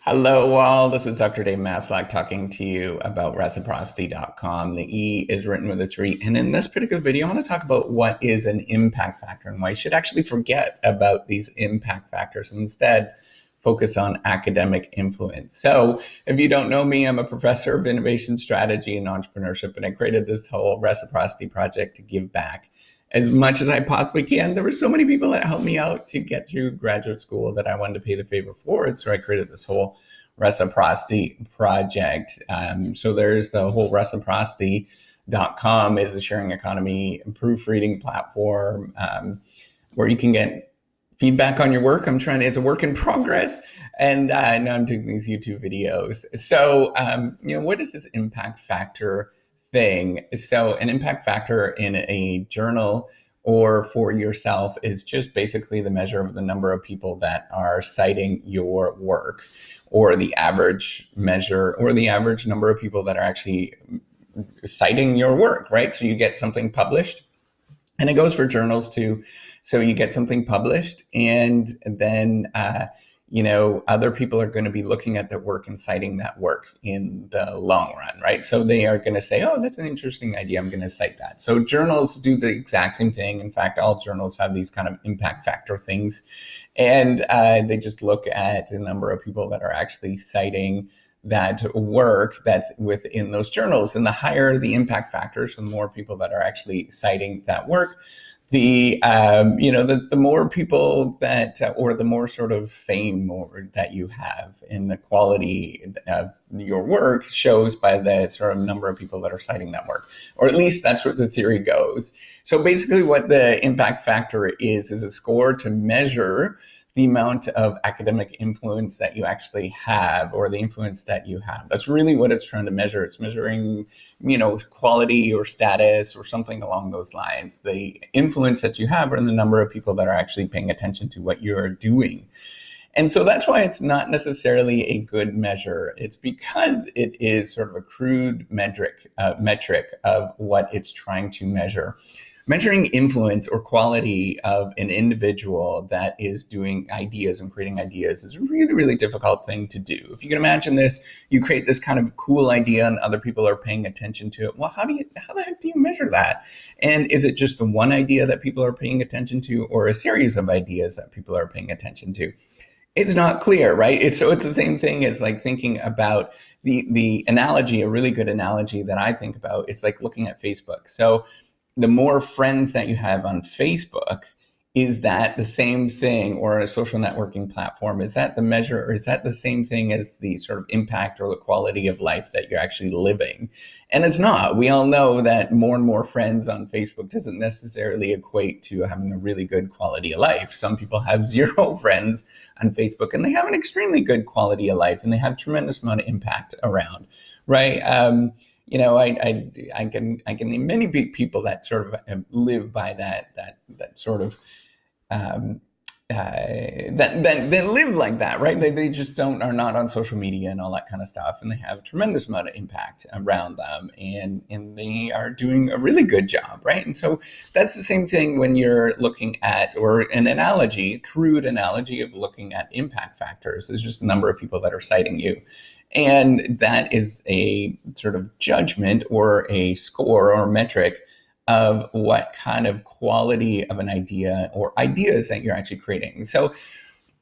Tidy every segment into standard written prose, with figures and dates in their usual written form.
Hello, all. This is Dr. Dave Maslach talking to you about reciprocity.com. The E is written with a 3. And in this particular video, I want to talk about what is an impact factor and why you should actually forget about these impact factors and instead focus on academic influence. So if you don't know me, I'm a professor of innovation strategy and entrepreneurship, and I created this whole reciprocity project to give back as much as I possibly can. There were so many people that helped me out to get through graduate school that I wanted to pay the favor forward. So I created this whole reciprocity project. So there's the whole reciprocity.com is a sharing economy proofreading platform where you can get feedback on your work. It's a work in progress. And now I'm doing these YouTube videos. So, what is this impact factor thing? So an impact factor in a journal or for yourself is just basically the measure of the number of people that are citing your work, or the average measure, or the average number of people that are actually citing your work, right? So you get something published, and it goes for journals too. So you get something published, and then other people are going to be looking at that work and citing that work in the long run, right? So they are going to say, oh, that's an interesting idea, I'm going to cite that. So journals do the exact same thing. In fact, all journals have these kind of impact factor things. And they just look at the number of people that are actually citing that work that's within those journals. And the higher the impact factors, the more people that are actually citing that work, the more people that, or the more sort of fame that you have, and the quality of your work shows by the sort of number of people that are citing that work, or at least that's what the theory goes. So basically what the impact factor is a score to measure the amount of academic influence that you actually have, or the influence that you have. That's really what it's trying to measure. It's measuring, quality or status or something along those lines. The influence that you have, or the number of people that are actually paying attention to what you're doing. And so that's why it's not necessarily a good measure. It's because it is sort of a crude metric of what it's trying to measure. Measuring influence or quality of an individual that is doing ideas and creating ideas is a really, really difficult thing to do. If you can imagine this, you create this kind of cool idea and other people are paying attention to it. Well, how the heck do you measure that? And is it just the one idea that people are paying attention to, or a series of ideas that people are paying attention to? It's not clear, right? It's the same thing as like thinking about the analogy. A really good analogy that I think about is like looking at Facebook. So the more friends that you have on Facebook, is that the same thing, or a social networking platform? Is that the measure, or is that the same thing as the sort of impact or the quality of life that you're actually living? And it's not. We all know that more and more friends on Facebook doesn't necessarily equate to having a really good quality of life. Some people have 0 friends on Facebook and they have an extremely good quality of life, and they have tremendous amount of impact around, right? I can name many big people that sort of live by that sort of that live like that, right? They just are not on social media and all that kind of stuff, and they have a tremendous amount of impact around them, and they are doing a really good job, right? And so that's the same thing when you're looking at, or an analogy, crude analogy of looking at impact factors is just the number of people that are citing you. And that is a sort of judgment or a score or metric of what kind of quality of an idea or ideas that you're actually creating. So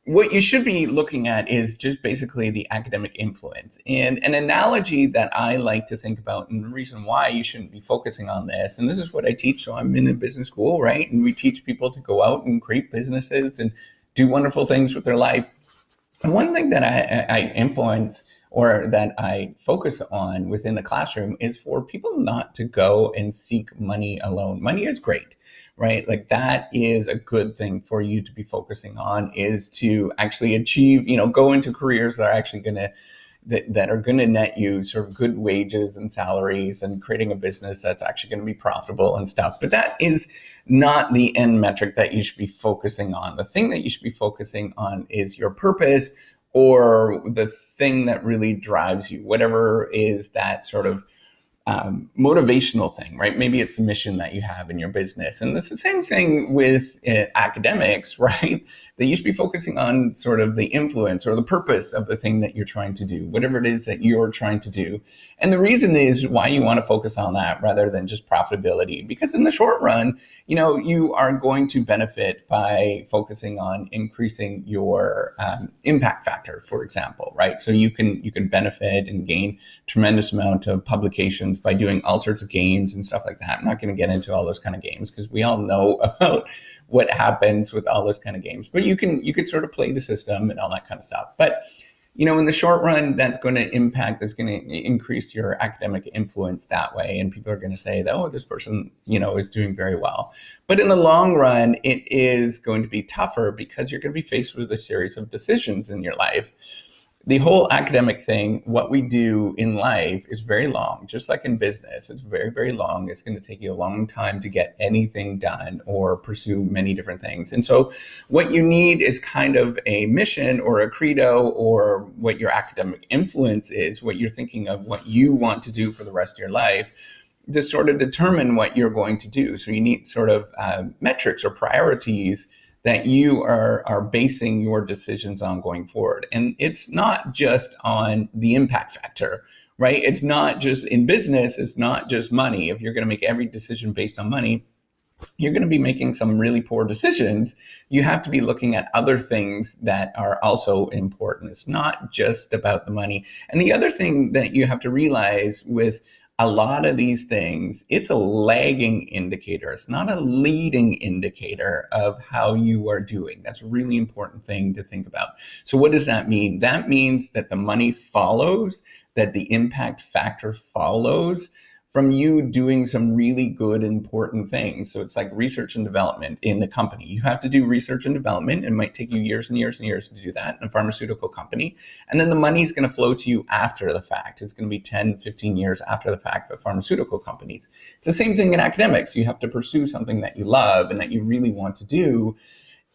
what you should be looking at is just basically the academic influence. And an analogy that I like to think about, and the reason why you shouldn't be focusing on this, and this is what I teach. So I'm in a business school, right? And we teach people to go out and create businesses and do wonderful things with their life. And one thing that I influence, or that I focus on within the classroom, is for people not to go and seek money alone. Money is great, right? Like that is a good thing for you to be focusing on, is to actually achieve, go into careers that are actually that are going to net you sort of good wages and salaries, and creating a business that's actually going to be profitable and stuff. But that is not the end metric that you should be focusing on. The thing that you should be focusing on is your purpose, or the thing that really drives you, whatever is that sort of motivational thing, right? Maybe it's a mission that you have in your business. And it's the same thing with academics, right? They used to be focusing on sort of the influence or the purpose of the thing that you're trying to do, whatever it is that you're trying to do. And the reason is why you want to focus on that rather than just profitability, because in the short run, you are going to benefit by focusing on increasing your impact factor, for example, right? So you can benefit and gain tremendous amount of publications by doing all sorts of games and stuff like that. I'm not going to get into all those kind of games because we all know about what happens with all those kind of games. But you can sort of play the system and all that kind of stuff. But in the short run, that's going to increase your academic influence that way. And people are going to say that, oh, this person, is doing very well. But in the long run, it is going to be tougher because you're going to be faced with a series of decisions in your life. The whole academic thing, what we do in life is very long, just like in business. It's very, very long. It's going to take you a long time to get anything done or pursue many different things. And so what you need is kind of a mission or a credo, or what your academic influence is, what you're thinking of, what you want to do for the rest of your life, to sort of determine what you're going to do. So you need sort of metrics or priorities that you are basing your decisions on going forward. And it's not just on the impact factor, right? It's not just in business, it's not just money. If you're going to make every decision based on money, you're going to be making some really poor decisions. You have to be looking at other things that are also important. It's not just about the money. And the other thing that you have to realize with a lot of these things, it's a lagging indicator. It's not a leading indicator of how you are doing. That's a really important thing to think about. So what does that mean? That means that the money follows, that the impact factor follows from you doing some really good, important things. So it's like research and development in the company. You have to do research and development. It might take you years and years and years to do that in a pharmaceutical company. And then the money is going to flow to you after the fact. It's going to be 10, 15 years after the fact for pharmaceutical companies. It's the same thing in academics. You have to pursue something that you love and that you really want to do.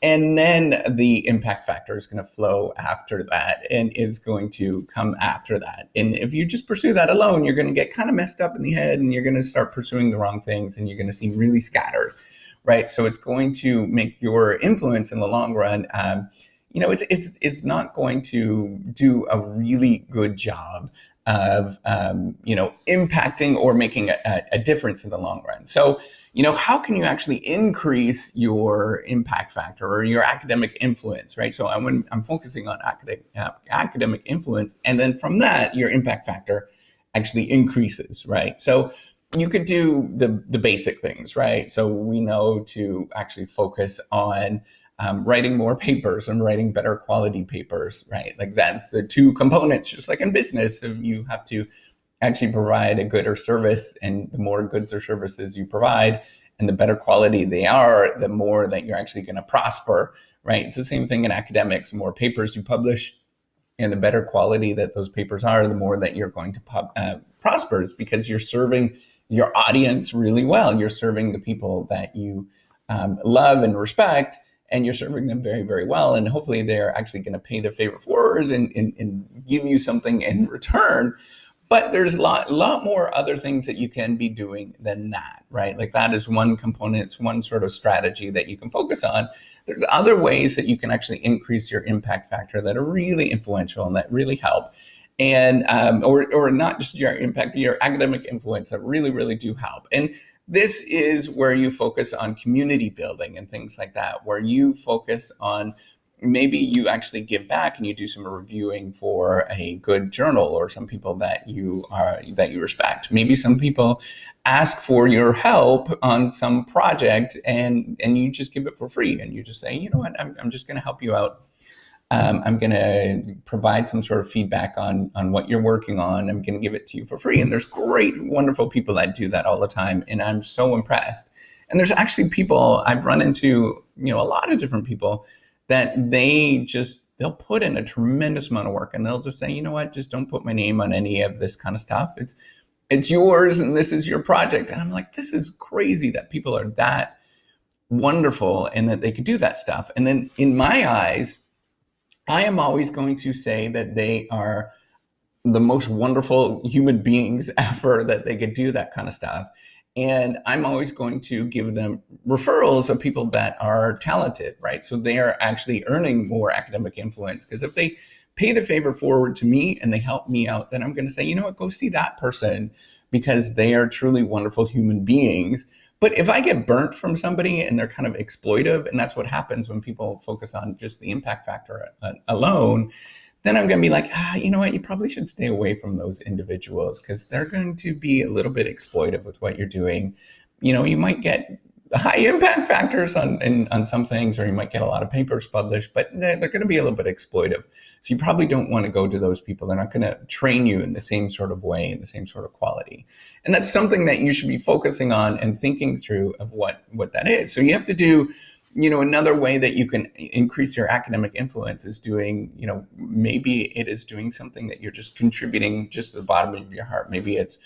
And then the impact factor is going to flow after that, and it's going to come after that. And if you just pursue that alone, you're going to get kind of messed up in the head, and you're going to start pursuing the wrong things, and you're going to seem really scattered, right? So it's going to make your influence in the long run, it's not going to do a really good job of impacting or making a difference in the long run. So how can you actually increase your impact factor or your academic influence, right? So I'm focusing on academic influence, and then from that, your impact factor actually increases, right? So you could do the basic things, right? So we know to actually focus on writing more papers and writing better quality papers, right? Like that's the two components, just like in business. So you have to actually provide a good or service, and the more goods or services you provide and the better quality they are, the more that you're actually going to prosper, right? It's the same thing in academics. The more papers you publish and the better quality that those papers are, the more that you're going to prosper. It's because you're serving your audience really well. You're serving the people that you love and respect, and you're serving them very, very well. And hopefully they're actually going to pay their favor forward and give you something in return. But there's a lot more other things that you can be doing than that, right? Like that is one component, it's one sort of strategy that you can focus on. There's other ways that you can actually increase your impact factor that are really influential and that really help. And or not just your impact, but your academic influence that really, really do help. And this is where you focus on community building and things like that, where you focus on maybe you actually give back and you do some reviewing for a good journal or some people that you respect. Maybe some people ask for your help on some project and you just give it for free, and you just say, you know what, I'm just going to help you out. I'm going to provide some sort of feedback on what you're working on. I'm going to give it to you for free. And there's great, wonderful people that do that all the time. And I'm so impressed. And there's actually people I've run into, a lot of different people that they'll put in a tremendous amount of work, and they'll just say, you know what, just don't put my name on any of this kind of stuff. It's yours and this is your project. And I'm like, this is crazy that people are that wonderful and that they could do that stuff. And then in my eyes, I am always going to say that they are the most wonderful human beings ever that they could do that kind of stuff. And I'm always going to give them referrals of people that are talented, right? So they are actually earning more academic influence, because if they pay the favor forward to me and they help me out, then I'm going to say, you know what, go see that person, because they are truly wonderful human beings. But if I get burnt from somebody and they're kind of exploitive, and that's what happens when people focus on just the impact factor alone, then I'm going to be like, you know what, you probably should stay away from those individuals, because they're going to be a little bit exploitive with what you're doing. You know, you might get high impact factors on some things, or you might get a lot of papers published, but they're going to be a little bit exploitive. So you probably don't want to go to those people. They're not going to train you in the same sort of way, in the same sort of quality. And that's something that you should be focusing on and thinking through of what that is. So you have to do, you know, another way that you can increase your academic influence is doing, you know, maybe it is doing something that you're just contributing just to the bottom of your heart. Maybe it's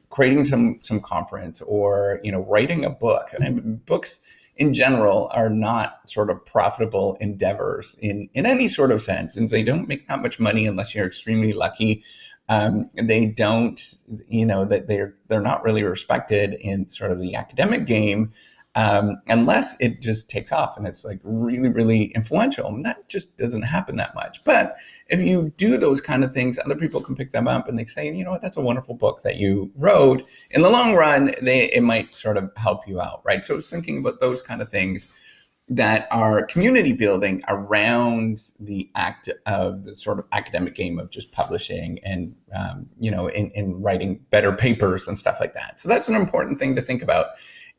creating some conference, or, you know, writing a book. And books in general are not sort of profitable endeavors in any sort of sense. And they don't make that much money unless you're extremely lucky. They don't, you know, that they're not really respected in sort of the academic game, unless it just takes off and it's like really, really influential. And that just doesn't happen that much. But if you do those kind of things, other people can pick them up and they say, you know what, that's a wonderful book that you wrote. In the long run, it might sort of help you out, right? So it's thinking about those kind of things that are community building around the act of the sort of academic game of just publishing and, you know, in writing better papers and stuff like that. So that's an important thing to think about,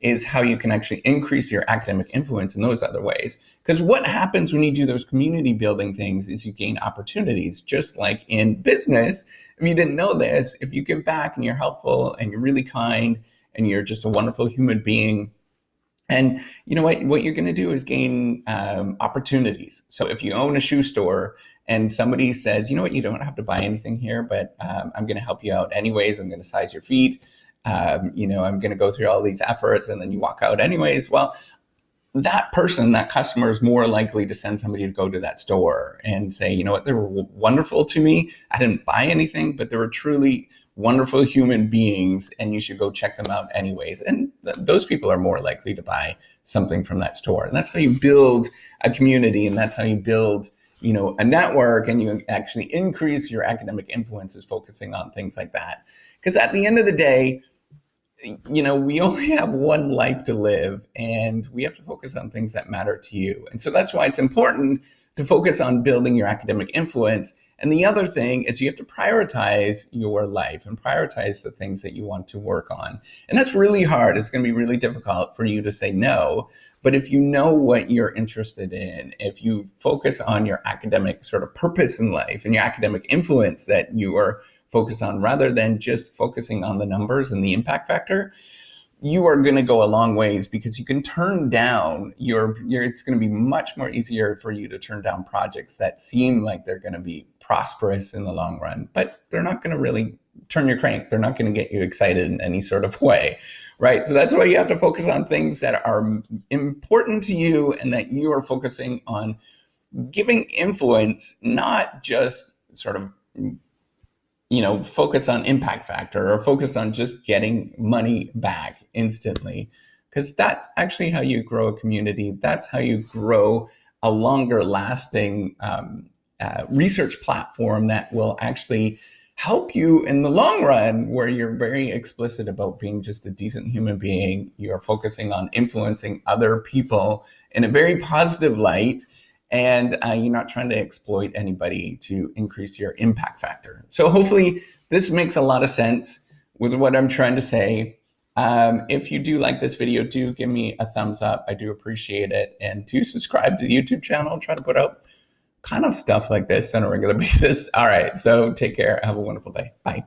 is how you can actually increase your academic influence in those other ways. Because what happens when you do those community building things is you gain opportunities, just like in business. If you didn't know this, if you give back and you're helpful and you're really kind and you're just a wonderful human being, and you know what you're going to do is gain opportunities. So if you own a shoe store and somebody says, you know what, you don't have to buy anything here, but I'm going to help you out anyways. I'm going to size your feet. You know, I'm going to go through all these efforts, and then you walk out anyways. Well, that person, that customer, is more likely to send somebody to go to that store and say, you know what, they were wonderful to me. I didn't buy anything, but they were truly wonderful human beings, and you should go check them out anyways. And those people are more likely to buy something from that store. And that's how you build a community, and that's how you build, you know, a network, and you actually increase your academic influences focusing on things like that. Because at the end of the day, you know, we only have one life to live, and we have to focus on things that matter to you. And so that's why it's important to focus on building your academic influence. And the other thing is you have to prioritize your life and prioritize the things that you want to work on. And that's really hard. It's going to be really difficult for you to say no. But if you know what you're interested in, if you focus on your academic sort of purpose in life and your academic influence that you are focused on, rather than just focusing on the numbers and the impact factor, you are going to go a long ways, because you can turn down it's going to be much more easier for you to turn down projects that seem like they're going to be prosperous in the long run, but they're not going to really turn your crank. They're not going to get you excited in any sort of way, right? So that's why you have to focus on things that are important to you and that you are focusing on giving influence, not just sort of, you know, focus on impact factor or focus on just getting money back instantly, because that's actually how you grow a community. That's how you grow a longer lasting research platform that will actually help you in the long run, where you're very explicit about being just a decent human being. You're focusing on influencing other people in a very positive light, and you're not trying to exploit anybody to increase your impact factor. So hopefully this makes a lot of sense with what I'm trying to say. If you do like this video, do give me a thumbs up. I do appreciate it. And do subscribe to the YouTube channel. Try to put out kind of stuff like this on a regular basis. All right, so take care. Have a wonderful day. Bye.